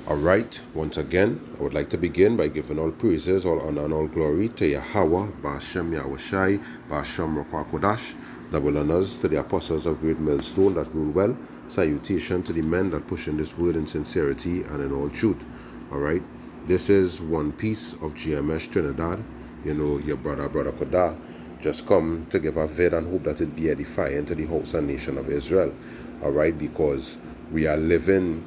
Alright, once again, I would like to begin by giving all praises, all honor, and all glory to Yahweh, Ba'ashem Yahushai, Ba'ashem Rakwakodash, double honors to the apostles of Great Millstone that rule well, salutation to the men that push in this word in sincerity and in all truth. Alright, this is one piece of GMS Trinidad. You know, your brother Kodah, just come to give a vid and hope that it be edifying to the house and nation of Israel. Alright, because we are living,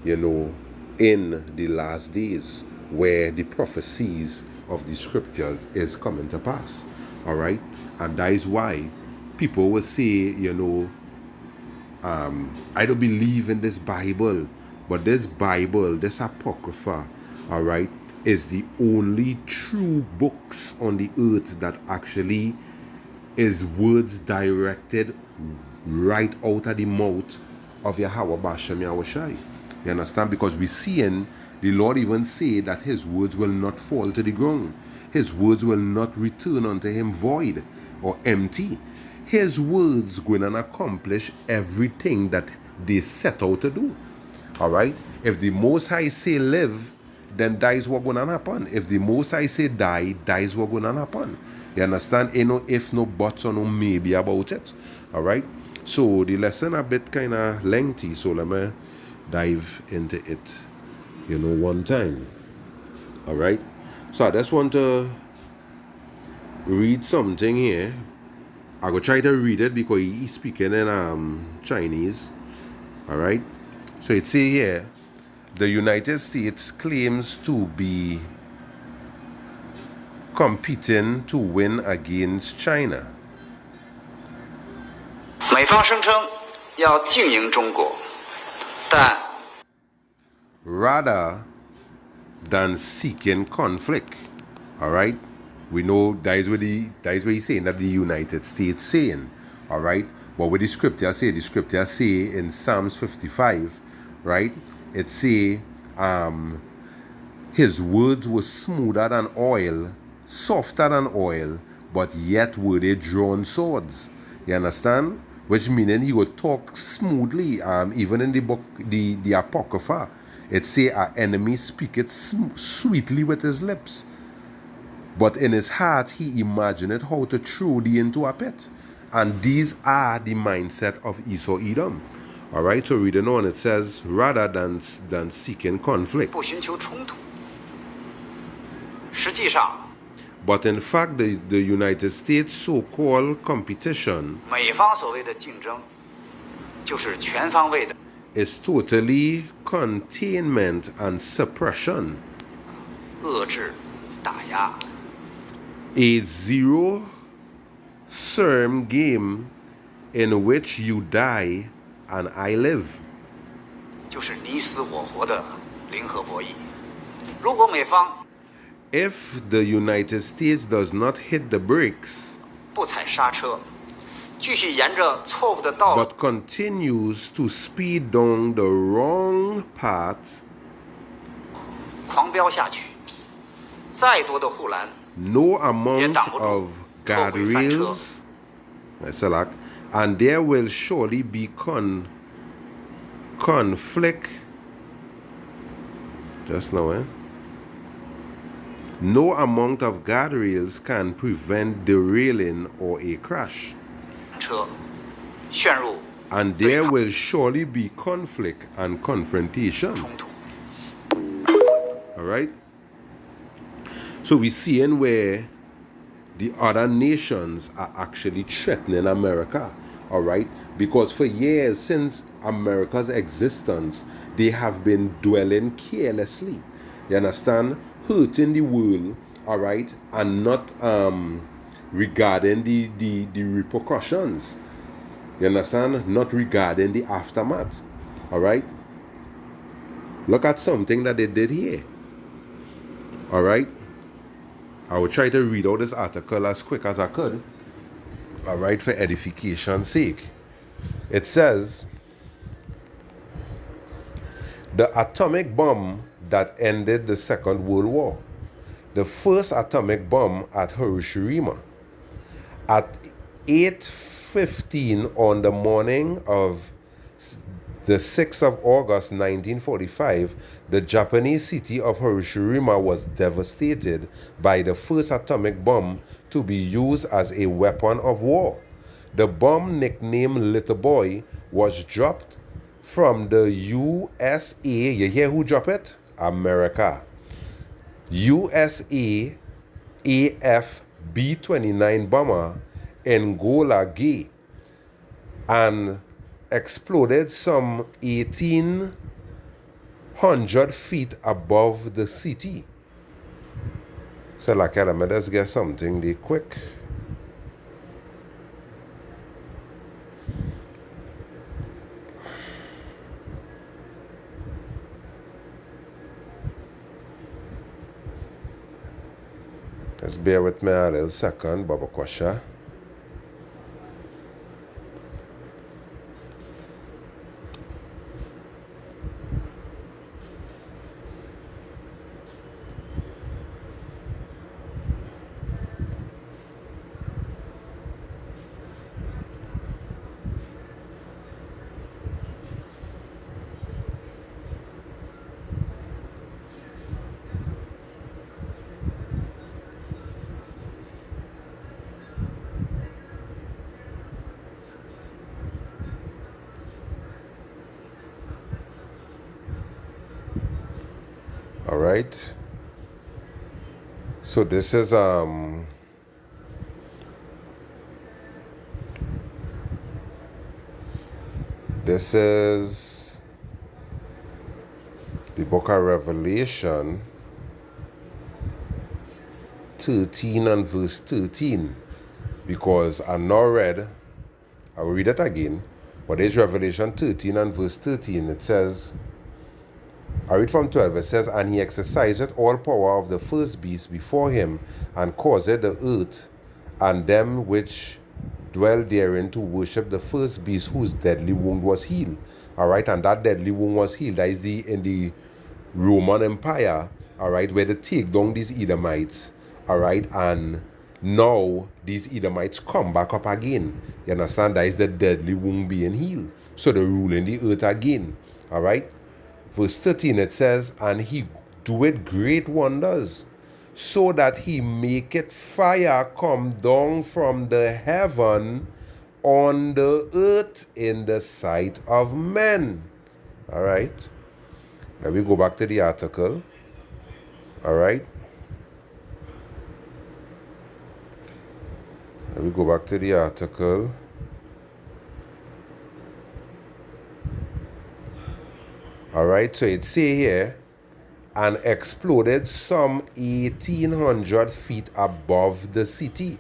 in the last days where the prophecies of the scriptures is coming to pass. All right. And that is why people will say, I don't believe in this Bible, but this Bible, this Apocrypha, all right, is the only true books on the earth that actually is words directed right out of the mouth of Yahweh Ba'ashem Yahushai. You understand? Because we seeing the Lord even say that his words will not fall to the ground. His words will not return unto him void or empty. His words going to accomplish everything that they set out to do. All right? If the Most High say live, then that is what going to happen. If the Most High say die, that is what going to happen. You understand? Ain't no if, no buts, or no maybe about it. All right? So the lesson a bit kind of lengthy, so let me dive into it, one time. All right. So I just want to read something here. I will try to read it because he's speaking in Chinese. All right. So it say here, the United States claims to be competing to win against China. 美方声称要经营中国。 rather than seeking conflict. All right, we know that is what he's saying, that the United States saying. All right, but what the scripture say in Psalms 55, right? It say, his words were smoother than oil, softer than oil, but yet were they drawn swords. You understand? Which meaning he would talk smoothly. Even in the book, the Apocrypha, it say our enemy speaketh sweetly with his lips, but in his heart he imagined how to throw thee into a pit. And these are the mindset of Esau Edom. All right, so reading on, it says, rather than seeking conflict. 不寻求冲突。实际上。 But in fact, the United States so-called competition 美方所谓的竞争，就是全方位的 is totally containment and suppression. 遏制、打压。A zero-sum game in which you die and I live. 就是你死我活的零和博弈。如果美方 If the United States does not hit the brakes, 不踩刹车，继续沿着错误的道路 but continues to speed down the wrong path, 狂飙下去，再多的护栏 no amount of guardrails, and there will surely be conflict. Just now, No amount of guardrails can prevent derailing or a crash. 车陷入 And there will surely be conflict and confrontation. 冲突。 All right? So we're seeing where the other nations are actually threatening America. All right? Because for years since America's existence, they have been dwelling carelessly. You understand? Hurting the world, all right, and not regarding the repercussions. You understand? Not regarding the aftermath. All right. Look at something that they did here. All right. I will try to read out this article as quick as I could. All right, for edification's sake. It says, the atomic bomb that ended the Second World War. The first atomic bomb at Hiroshima. At 8:15 on the morning of the 6th of August 1945, the Japanese city of Hiroshima was devastated by the first atomic bomb to be used as a weapon of war. The bomb, nicknamed Little Boy, was dropped from the USA. You hear who dropped it? America. USA AF B-29 bomber Angola Gay, and exploded some 1,800 feet above the city. So like, let me just get something there quick. Just bear with me a little second, Baba Kwasha. All right. So this is the book of Revelation 13 and verse 13, because I now read, I will read it again, but it's Revelation 13 and verse 13. It says, I read from 12, it says, and he exercised all power of the first beast before him, and caused the earth and them which dwell therein to worship the first beast whose deadly wound was healed. All right, and that deadly wound was healed. That is in the Roman Empire, all right, where they take down these Edomites, all right, and now these Edomites come back up again. You understand? That is the deadly wound being healed. So they're ruling the earth again, all right. Verse 13, it says, and he doeth great wonders, so that he maketh fire come down from the heaven on the earth in the sight of men. All right. Let me go back to the article. All right. Let me go back to the article. All right, so it say here, and exploded some 1,800 feet above the city.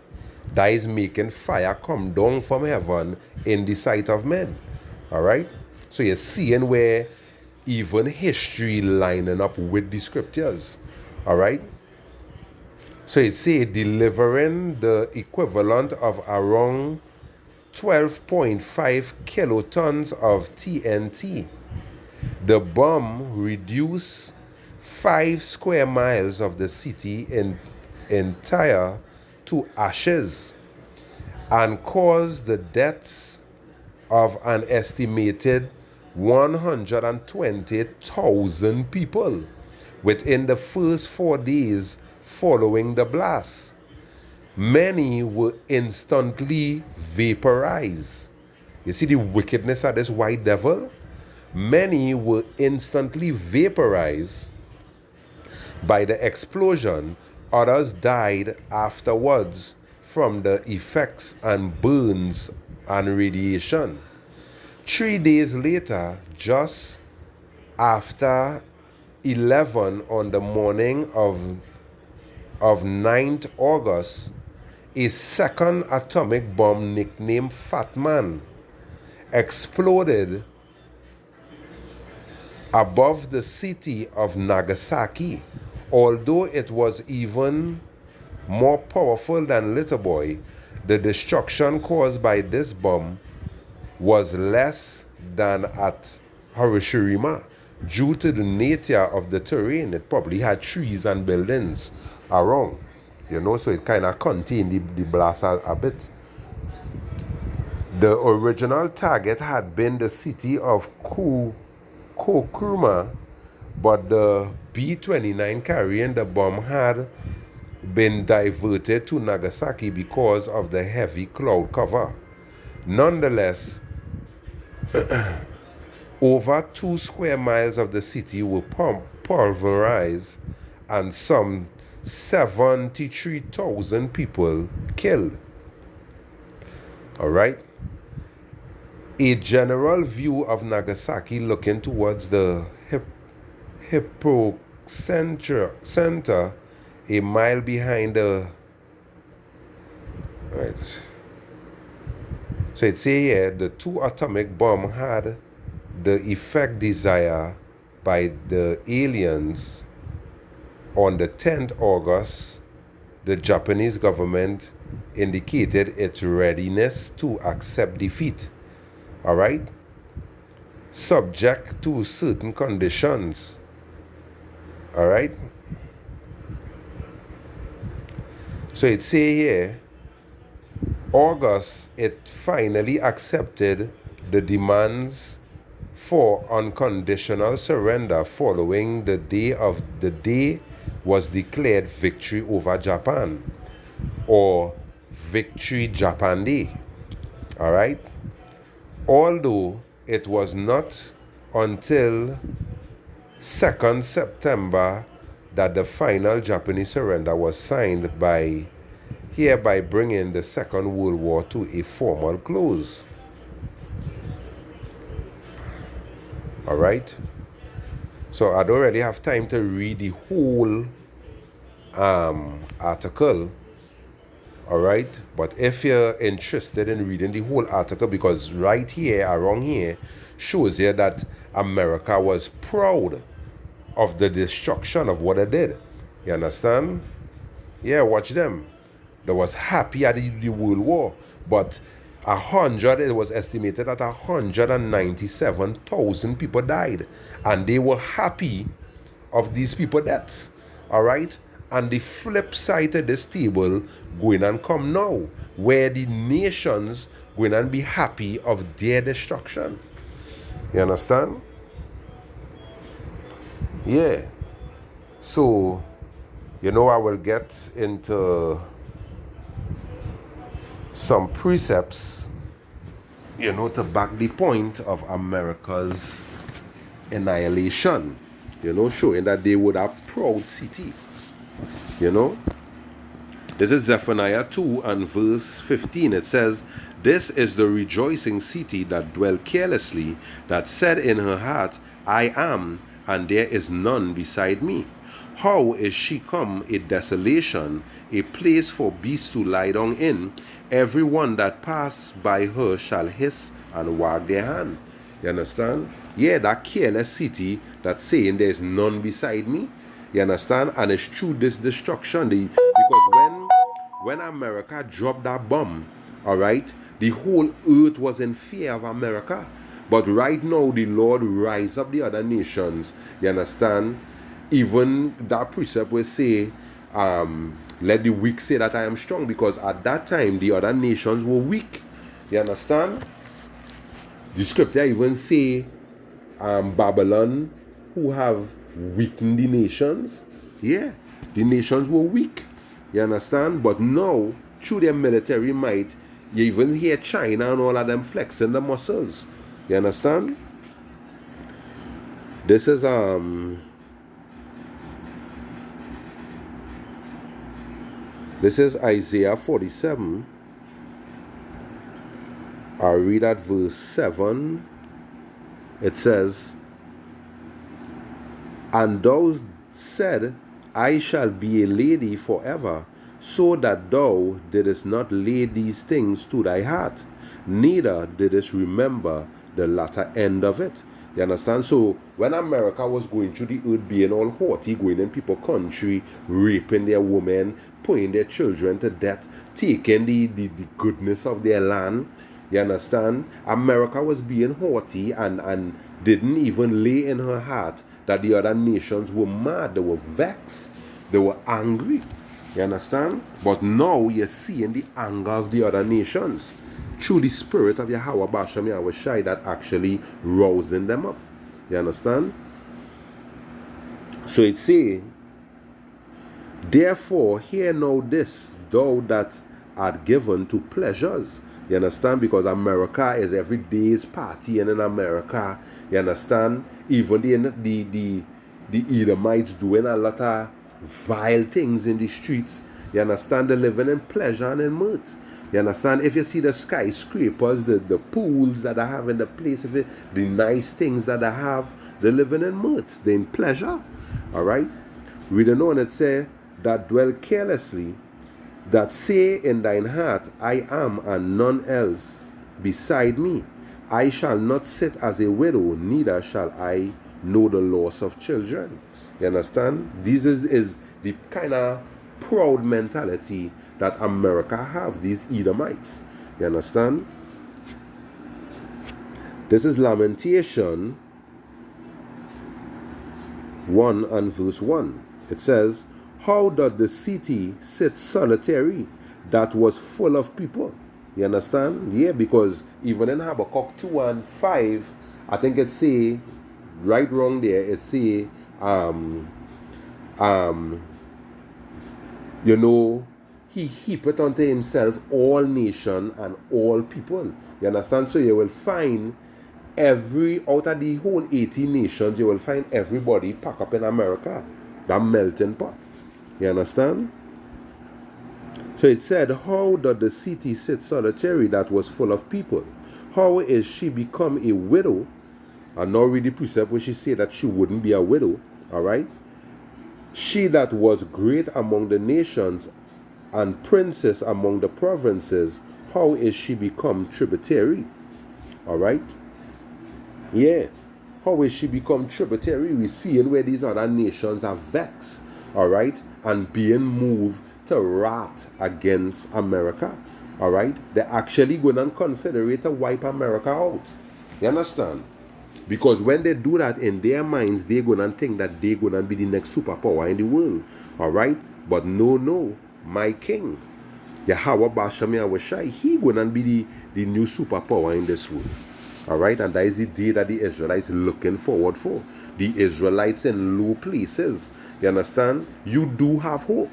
That is making fire come down from heaven in the sight of men. All right, so you're seeing where even history lining up with the scriptures. All right, so it say delivering the equivalent of around 12.5 kilotons of TNT. The bomb reduced 5 square miles of the city entire to ashes, and caused the deaths of an estimated 120,000 people within the first 4 days following the blast. Many were instantly vaporized. You see the wickedness of this white devil? Many were instantly vaporized by the explosion. Others died afterwards from the effects and burns and radiation. 3 days later, just after 11 on the morning of 9th August, a second atomic bomb nicknamed Fat Man exploded above the city of Nagasaki. Although it was even more powerful than Little Boy, the destruction caused by this bomb was less than at Hiroshima due to the nature of the terrain. It probably had trees and buildings around, you know, so it kind of contained the blast a bit. The original target had been the city of Kokuruma, but the B-29 carrying the bomb had been diverted to Nagasaki because of the heavy cloud cover. Nonetheless, over 2 square miles of the city were pulverized and some 73,000 people killed. All right? A general view of Nagasaki looking towards the Center, a mile behind the... Right. So it say here, the 2 atomic bomb had the effect desired by the aliens. On the 10th August, the Japanese government indicated its readiness to accept defeat. All right? Subject to certain conditions. All right? So it say here, August, it finally accepted the demands for unconditional surrender following the day was declared victory over Japan, or Victory Japan Day. All right? Although it was not until 2nd September that the final Japanese surrender was signed, hereby bringing the Second World War to a formal close. All right? So I don't really have time to read the whole article. All right? But if you're interested in reading the whole article, because right here, around here, shows here that America was proud of the destruction of what it did. You understand? Yeah, watch them. They was happy at the World War, but it was estimated that 197,000 people died, and they were happy of these people deaths. All right? And the flip side of this table going and come now, where the nations going and be happy of their destruction. You understand? Yeah. So, I will get into some precepts, to back the point of America's annihilation, showing that they would have proud city. This is Zephaniah 2 and verse 15. It says, "This is the rejoicing city that dwelt carelessly, that said in her heart, I am, and there is none beside me. How is she come a desolation, a place for beasts to lie down in? Every one that pass by her shall hiss and wag their hand." You understand? Yeah, that careless city that's saying there's none beside me. You understand? And it's through this destruction. Because when America dropped that bomb, all right, the whole earth was in fear of America. But right now, the Lord rise up the other nations. You understand? Even that precept will say, let the weak say that I am strong. Because at that time, the other nations were weak. You understand? The scripture even say, Babylon, who have weakened the nations. Yeah, the nations were weak. You understand? But now, through their military might, you even hear China and all of them flexing the muscles. You understand? This is Isaiah 47. I'll read at verse 7. It says, "And thou said, I shall be a lady forever, so that thou didst not lay these things to thy heart, neither didst remember the latter end of it." You understand? So when America was going through the earth being all haughty, going in people's country, raping their women, putting their children to death, taking the goodness of their land, you understand? America was being haughty and didn't even lay in her heart that the other nations were mad, they were vexed, they were angry. You understand? But now you're seeing the anger of the other nations. through the spirit of Yahweh Bashem Yahweh Shai that actually rousing them up. You understand? So it say, therefore hear now this, thou that art given to pleasures. You understand? Because America is every day's party, and in America, you understand, even the Edomites doing a lot of vile things in the streets. You understand? They're living in pleasure and in mirth. You understand? If you see the skyscrapers, the pools that I have in the place, the nice things that I have, they're living in mirth. They're in pleasure. Alright? Reading on, it say, that dwell carelessly, that say in thine heart, I am and none else beside me. I shall not sit as a widow, neither shall I know the loss of children. You understand? This is the kind of proud mentality that America have, these Edomites. You understand? This is Lamentation 1 and verse 1. It says, how doth the city sit solitary that was full of people? You understand? Yeah, because even in Habakkuk 2 and 5, I think it say, right wrong there, it say, you know, he heapeth unto himself all nation and all people. You understand? So you will find out of the whole 80 nations, you will find everybody pack up in America. That melting pot. You understand? So it said, how doth the city sit solitary that was full of people? How is she become a widow? And now read the precept where she said that she wouldn't be a widow. Alright? She that was great among the nations and princess among the provinces, how is she become tributary? Alright? Yeah. How is she become tributary? We see where these other nations are vexed. Alright? And being moved to wrath against America. Alright? They're actually going to confederate to wipe America out. You understand? Because when they do that in their minds, they're going to think that they're going to be the next superpower in the world. Alright? But no. My king, Yahweh Bashem Yahweh Shai, he going to be the new superpower in this world. Alright? And that is the day that the Israelites looking forward for. The Israelites in low places. You understand? You do have hope.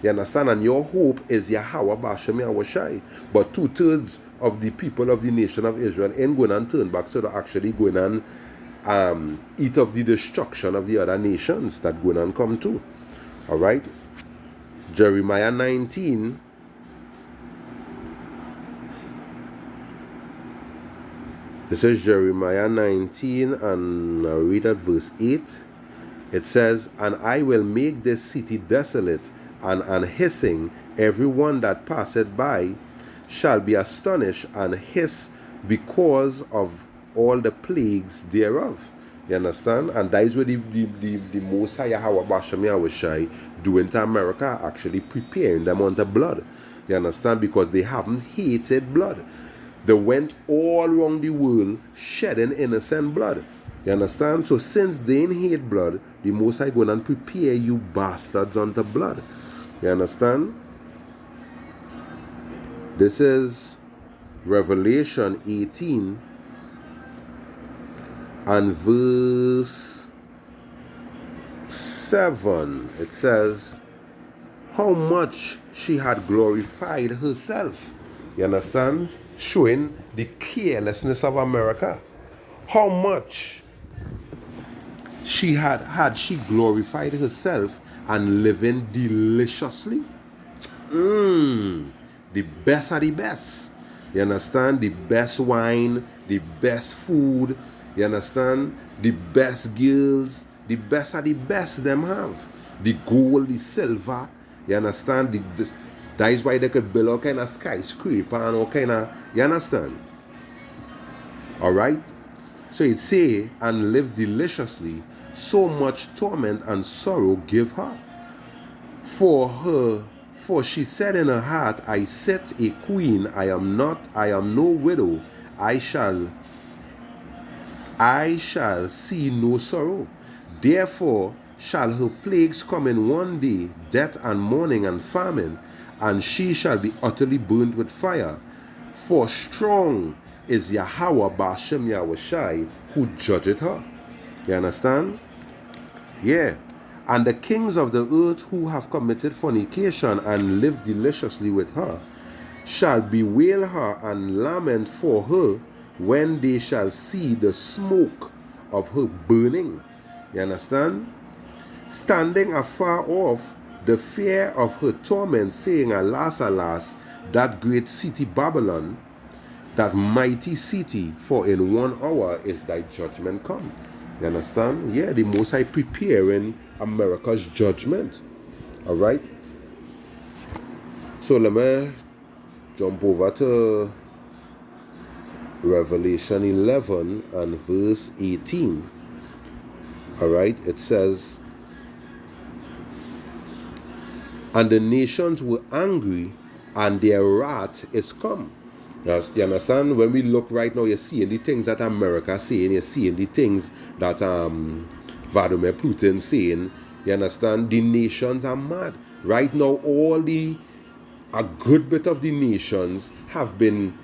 You understand? And your hope is Yahweh Bashem Yahweh Shai. But 2/3 of the people of the nation of Israel ain't going to turn back, so they're actually going to eat of the destruction of the other nations that going to come too. Alright? Jeremiah 19. This is Jeremiah 19, and I read at verse 8. It says, and I will make this city desolate and hissing, every one that passeth by shall be astonished and hiss because of all the plagues thereof. You understand? And that is where the Most High Yahweh Bashem Yahweh Shai doing to America, actually preparing them unto blood. You understand? Because they haven't hated blood. They went all around the world shedding innocent blood. You understand? So since they ain't hate blood, the Most High going and prepare you bastards unto blood. You understand? This is Revelation 18 and verse 7. It says, how much she had glorified herself. You understand? Showing the carelessness of America. How much she had she glorified herself and living deliciously. The best of the best. You understand? The best wine, the best food. You understand? The best girls, the best of the best them have. The gold, the silver. You understand? That is why they could build all kind of skyscraper and all kind of, you understand? Alright? So it say, and live deliciously, so much torment and sorrow give her. For she said in her heart, I sit a queen, I am no widow, I shall see no sorrow. Therefore shall her plagues come in one day, death and mourning and famine, and she shall be utterly burnt with fire. For strong is Yahweh Bashem Yahushai who judgeth her. You understand? Yeah. And the kings of the earth who have committed fornication and lived deliciously with her shall bewail her and lament for her when they shall see the smoke of her burning. You understand? Standing afar off, the fear of her torment, saying, Alas, alas, that great city Babylon, that mighty city, for in 1 hour is thy judgment come. You understand? Yeah, the Most High preparing America's judgment. Alright? So let me jump over to Revelation 11 and verse 18. Alright? It says, and the nations were angry, and their wrath is come. You understand? When we look right now, you're seeing the things that America is saying, you're seeing the things that Vladimir Putin is saying. You understand? The nations are mad. Right now, a good bit of the nations have been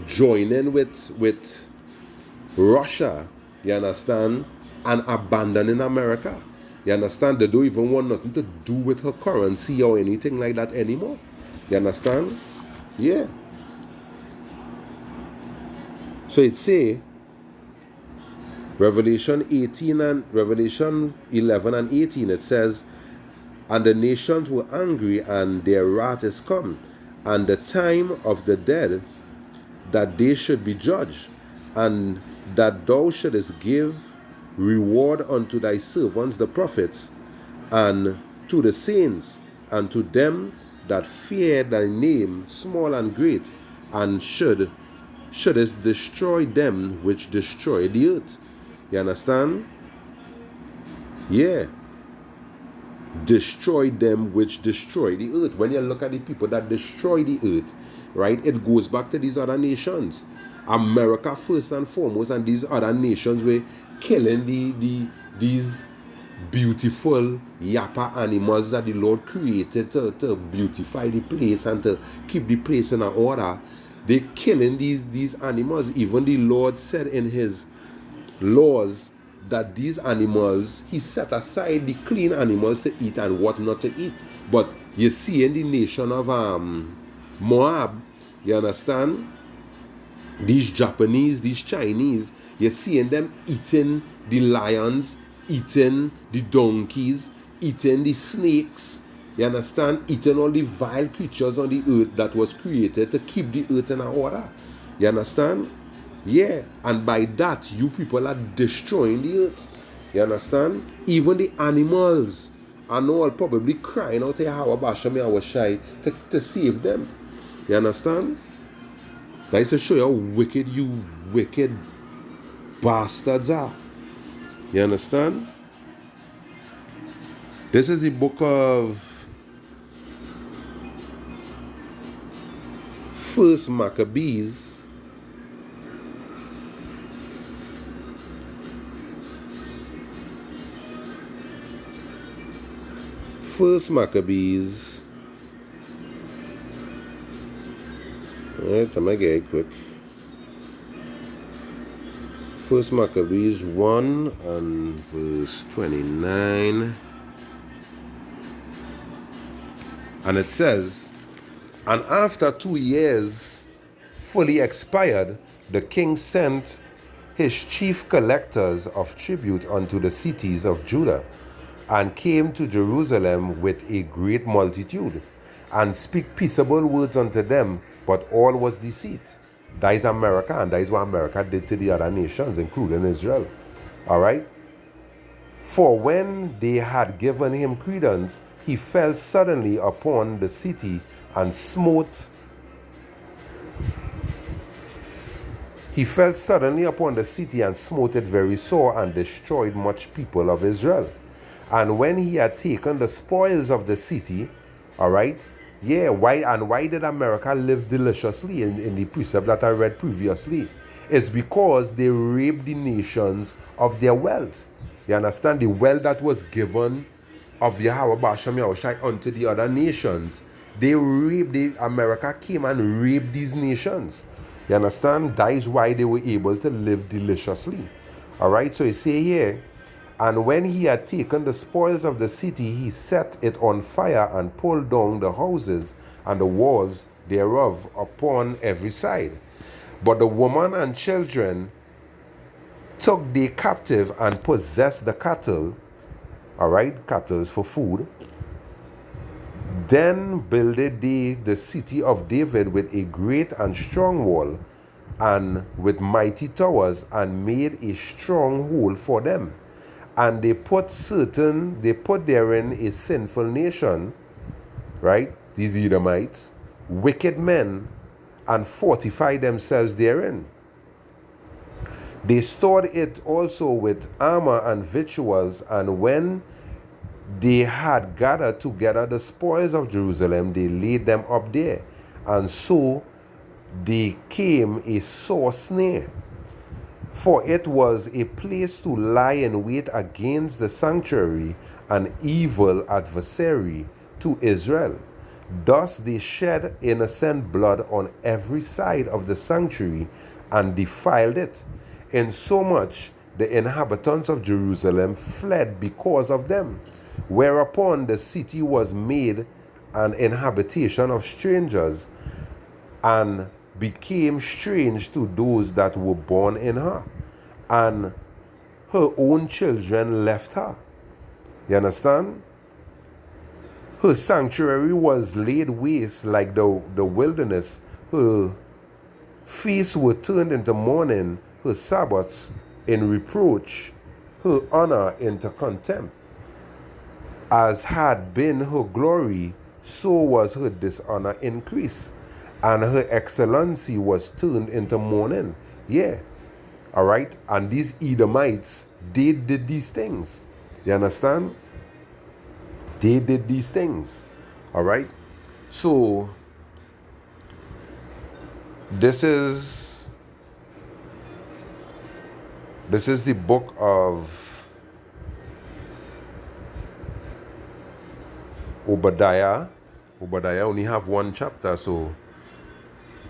joining with Russia, you understand, and abandoning America. You understand? They don't even want nothing to do with her currency or anything like that anymore. You understand? Yeah. So it say, Revelation 11 and 18, it says, and the nations were angry, and their wrath is come, and the time of the dead, that they should be judged, and that thou shouldest give reward unto thy servants the prophets, and to the saints, and to them that fear thy name, small and great, and shouldest destroy them which destroy the earth. You understand? Yeah. Destroy them which destroy the earth. When you look at the people that destroy the earth, right, it goes back to these other nations. America first and foremost, and these other nations were killing these beautiful yappa animals that the Lord created to beautify the place and to keep the place in order. They're killing these animals. Even the Lord said in his laws that these animals, he set aside the clean animals to eat and what not to eat. But you see in the nation of Moab, you understand, these Japanese, these Chinese, you're seeing them eating the lions, eating the donkeys, eating the snakes, you understand, eating all the vile creatures on the earth that was created to keep the earth in order. You understand? Yeah, and by that, you people are destroying the earth. You understand? Even the animals are all probably crying out to Yahweh Bashem Yahushai to save them. You understand? That is to show you how wicked you wicked bastards are. You understand? This is the book of First Maccabees. First Maccabees. Alright, I'm gonna get it quick. First Maccabees 1 and verse 29. And it says, and after 2 years fully expired, the king sent his chief collectors of tribute unto the cities of Judah, and came to Jerusalem with a great multitude, and speak peaceable words unto them, but all was deceit. That is America, and that is what America did to the other nations, including Israel. Alright? For when they had given him credence, he fell suddenly upon the city and smote. He fell suddenly upon the city and smote it very sore, and destroyed much people of Israel. And when he had taken the spoils of the city, all right, yeah, why did America live deliciously in the precept that I read previously? It's because they raped the nations of their wealth. You understand? The wealth that was given of Yahweh Bashem Yahushai unto the other nations. America came and raped these nations. You understand? That is why they were able to live deliciously. All right, so you say here, and when he had taken the spoils of the city, he set it on fire and pulled down the houses and the walls thereof upon every side. But the woman and children took they captive and possessed the cattle. All right, cattle for food. Then builded they the city of David with a great and strong wall, and with mighty towers, and made a stronghold for them. And they put therein a sinful nation, right? These Edomites, wicked men, and fortified themselves therein. They stored it also with armor and victuals, and when they had gathered together the spoils of Jerusalem, they laid them up there. And so they came a sore snare. For it was a place to lie in wait against the sanctuary, an evil adversary to Israel. Thus they shed innocent blood on every side of the sanctuary and defiled it, insomuch the inhabitants of Jerusalem fled because of them. Whereupon the city was made an inhabitation of strangers, and became strange to those that were born in her, and her own children left her. You understand? Her sanctuary was laid waste like the wilderness. Her feasts were turned into mourning, her Sabbaths in reproach, her honor into contempt. As had been her glory, so was her dishonor increased, and her excellency was turned into mourning. Yeah. All right. And these Edomites, they did these things. You understand? They did these things. All right. So this is the book of Obadiah. Obadiah only have one chapter, so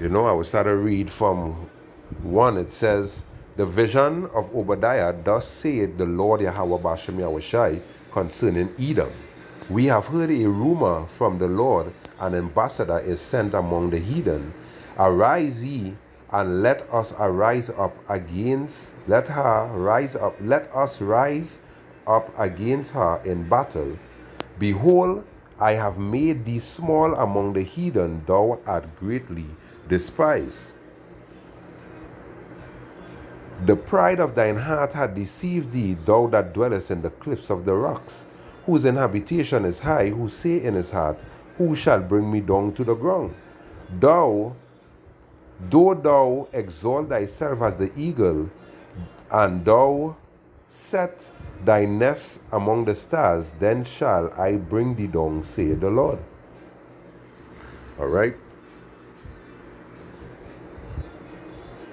I will start to read from 1. It says, the vision of Obadiah, thus saith the Lord Yahweh Bashem Yahushai concerning Edom. We have heard a rumor from the Lord, an ambassador is sent among the heathen. Arise ye, and let us rise up against her in battle. Behold, I have made thee small among the heathen, thou art greatly despised. The pride of thine heart hath deceived thee, thou that dwellest in the cliffs of the rocks, whose habitation is high, who say in his heart, who shall bring me down to the ground? Though thou exalt thyself as the eagle, and thou set thy nest among the stars, then shall I bring thee down, saith the Lord. All right.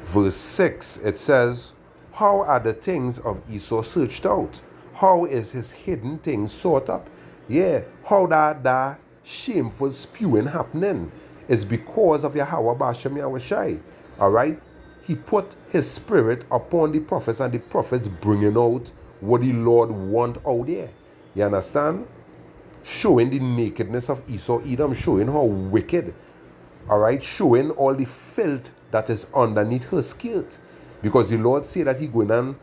Verse 6, it says, how are the things of Esau searched out? How is his hidden things sought up? Yeah, how that shameful spewing happening is because of Yahweh Bashem Yahushai. All right. He put his spirit upon the prophets, and the prophets bringing out what the Lord want out there. You understand? Showing the nakedness of Esau, Edom, showing how wicked. All right, showing all the filth that is underneath her skirt. Because the Lord said that he going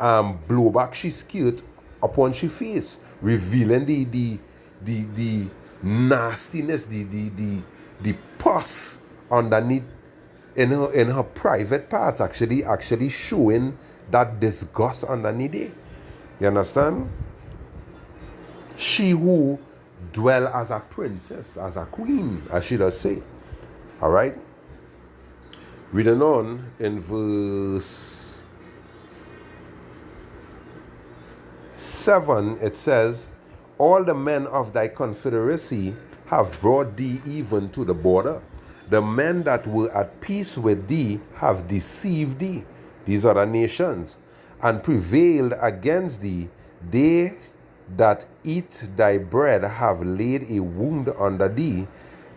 and blow back she skirt upon she face, revealing the nastiness, the pus underneath in her private parts, actually showing that disgust underneath it. You understand? She who dwell as a princess, as a queen, as she does say. All right. Reading on in verse 7, it says, all the men of thy confederacy have brought thee even to the border. The men that were at peace with thee have deceived thee, these other nations, and prevailed against thee. They that eat thy bread have laid a wound under thee,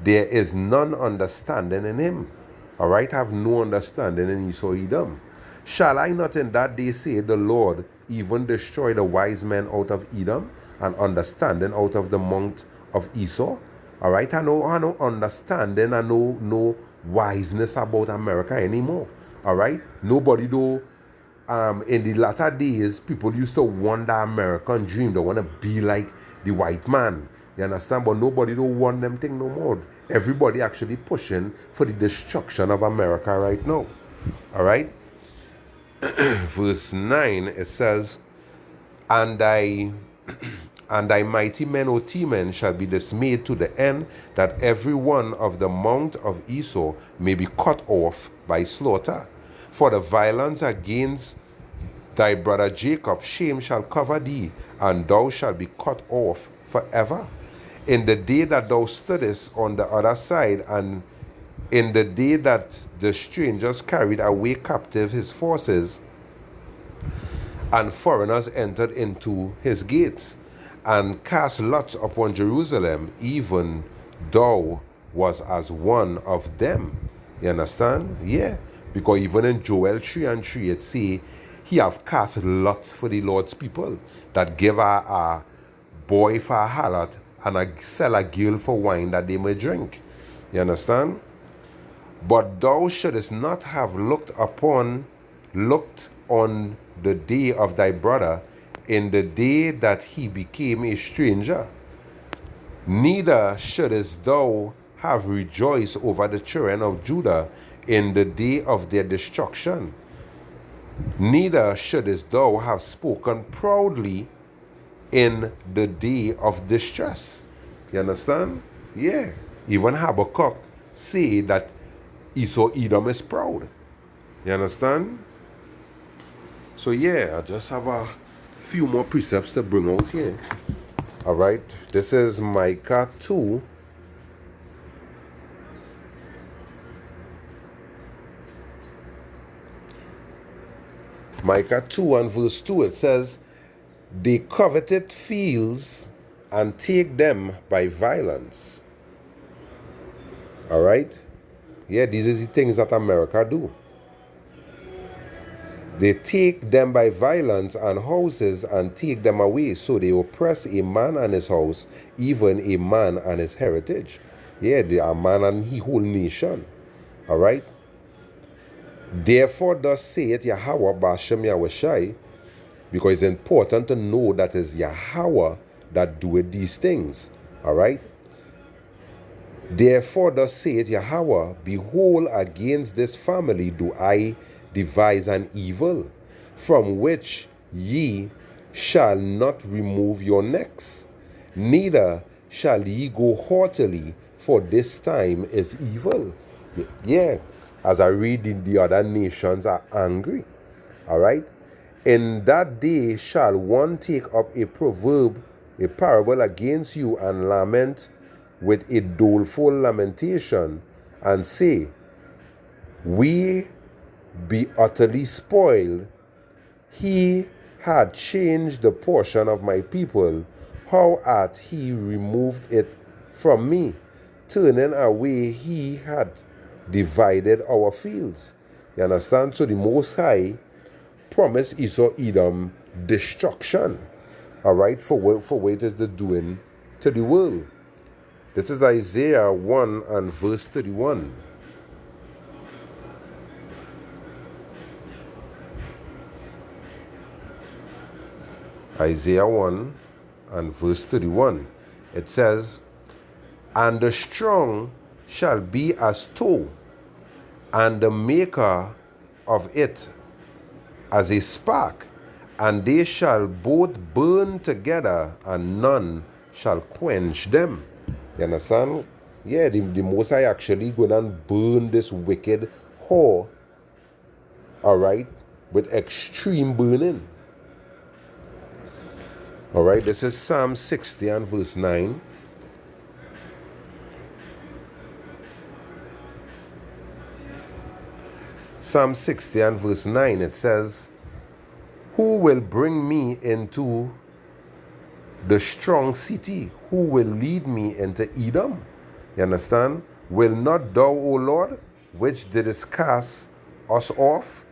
there is none understanding in him. All right, have no understanding in Esau Edom. Shall I not in that day say, the Lord even destroy the wise men out of Edom, and understanding out of the mount of Esau? All right, I know understanding, I know no wiseness about America anymore. All right, nobody do. In the latter days, people used to want the American dream. They want to be like the white man. You understand? But nobody don't want them thing no more. Everybody actually pushing for the destruction of America right now. All right? Verse 9, it says, And thy and thy mighty men, O Teman, shall be dismayed to the end that every one of the mount of Esau may be cut off by slaughter. For the violence against thy brother Jacob, shame shall cover thee, and thou shalt be cut off forever. In the day that thou stoodest on the other side, and in the day that the strangers carried away captive his forces, and foreigners entered into his gates, and cast lots upon Jerusalem, even thou was as one of them. You understand? Yeah. Because even in Joel 3:3, it say, he have cast lots for the Lord's people, that give a boy for a harlot, and sell a girl for wine that they may drink. You understand? But thou shouldest not have looked on the day of thy brother, in the day that he became a stranger. Neither shouldest thou have rejoiced over the children of Judah in the day of their destruction. Neither shouldest thou have spoken proudly in the day of distress. You understand? Yeah. Even Habakkuk say that Esau Edom is proud. You understand? So yeah, I just have a few more precepts to bring out here. All right. This is Micah 2. Micah 2 and verse 2, it says, they coveted fields and take them by violence. All right? Yeah, these are the things that America do. They take them by violence and houses and take them away. So they oppress a man and his house, even a man and his heritage. Yeah, they are man and his whole nation. All right? Therefore, thus saith Yahweh Bashem Yahushai, because it's important to know that it's Yahweh that doeth these things. All right? Therefore, thus saith Yahweh, behold, against this family do I devise an evil, from which ye shall not remove your necks, neither shall ye go haughtily, for this time is evil. Yeah, as I read, the other nations are angry. All right? In that day shall one take up a proverb, a parable against you, and lament with a doleful lamentation, and say, we be utterly spoiled. He had changed the portion of my people. How hath he removed it from me? Turning away, he had divided our fields. You understand? So the Most High promised Esau Edom destruction. All right? For what it is the doing to the world. This is Isaiah 1 and verse 31. Isaiah 1 and verse 31. It says, and the strong shall be as tow, and the maker of it as a spark, and they shall both burn together, and none shall quench them. You understand? Yeah, the Most High actually going and burn this wicked whore, all right, with extreme burning. All right, this is Psalm 60 and verse 9. Psalm 60 and verse 9, it says, who will bring me into the strong city, who will lead me into Edom? You understand? Will not thou, O Lord, which didst cast us off,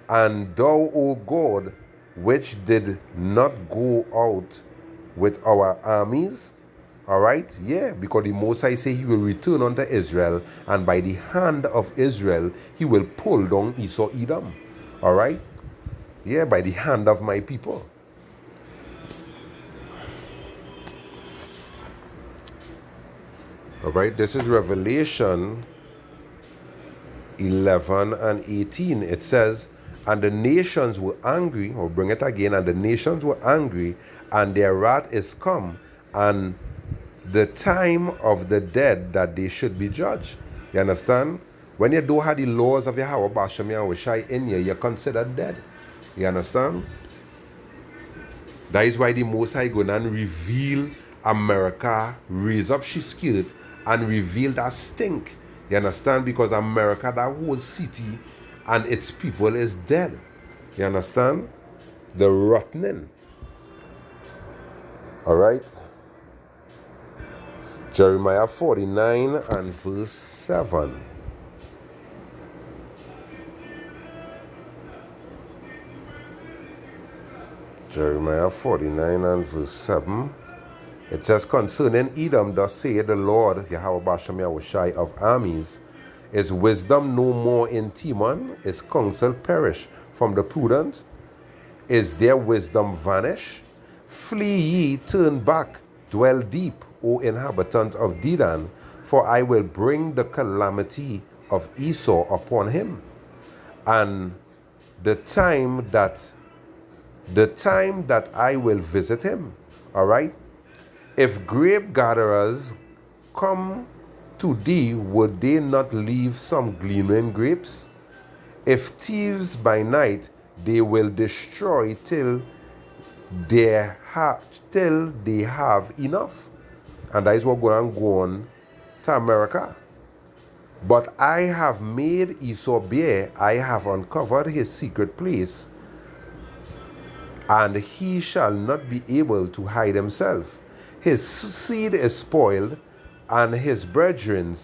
and thou, O God, which did not go out with our armies? All right, yeah, because the Most High say he will return unto Israel, and by the hand of Israel he will pull down Esau Edom. All right, yeah, by the hand of my people. All right, this is Revelation 11 and 18. It says, and the nations were angry, or bring it again, and the nations were angry, and their wrath is come, and the time of the dead that they should be judged. You understand? When you don't have the laws of Yahweh Bashem Yahushai in you, you're considered dead. You understand? That is why the Most High going and reveal America, raise up she skirt, and reveal that stink. You understand? Because America, that whole city and its people is dead. You understand? The rotting. All right? Jeremiah 49 and verse 7. Jeremiah 49 and verse 7. It says, concerning Edom, thus saith the Lord, Yahweh Bashem Yahushai of armies, is wisdom no more in Teman? Is counsel perish from the prudent? Is their wisdom vanish? Flee ye, turn back, dwell deep, O inhabitants of Dedan, for I will bring the calamity of Esau upon him, and the time that I will visit him. All right? If grape gatherers come to thee, would they not leave some gleaming grapes? If thieves by night, they will destroy till they have enough. And that is what going to go on to America. But I have made Esau bare, I have uncovered his secret place, and he shall not be able to hide himself. His seed is spoiled, and his brethren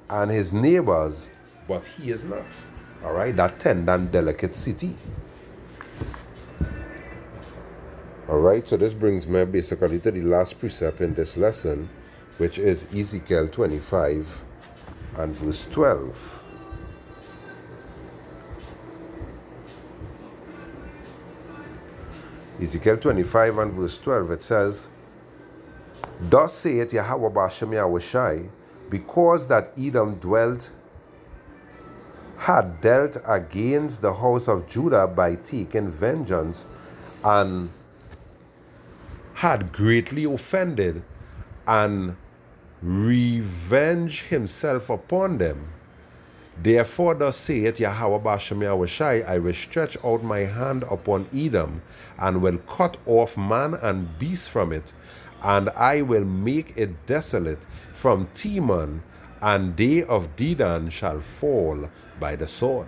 and his neighbors, but he is not. All right, that tender and delicate city. All right, so this brings me basically to the last precept in this lesson, which is Ezekiel 25 and verse 12. Ezekiel 25 and verse 12, it says, thus saith Yahweh Bashem Yahushai, because that Edom had dealt against the house of Judah by taking vengeance, and had greatly offended, and revenged himself upon them. Therefore thus saith Yahweh Bashem Yahushai, I will stretch out my hand upon Edom, and will cut off man and beast from it, and I will make it desolate from Teman, and they of Dedan shall fall by the sword.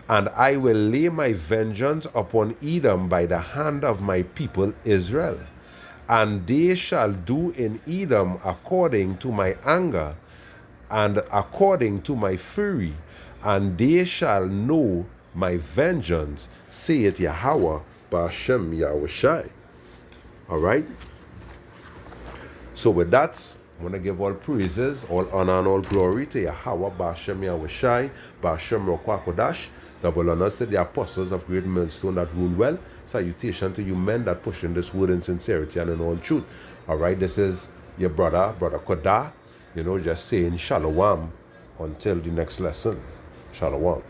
And I will lay my vengeance upon Edom by the hand of my people Israel, and they shall do in Edom according to my anger, and according to my fury, and they shall know my vengeance, saith Yahweh Bashem Yahushai. All right? So with that, I want to give all praises, all honor, and all glory to Yahweh Bashem Yahushai, Bashem Rokwakodash, double honors to the apostles of Great Millstone that rule well. Salutation to you men that push in this word in sincerity and in all truth. All right, this is your brother Kodah, just saying shalom until the next lesson. Shalom.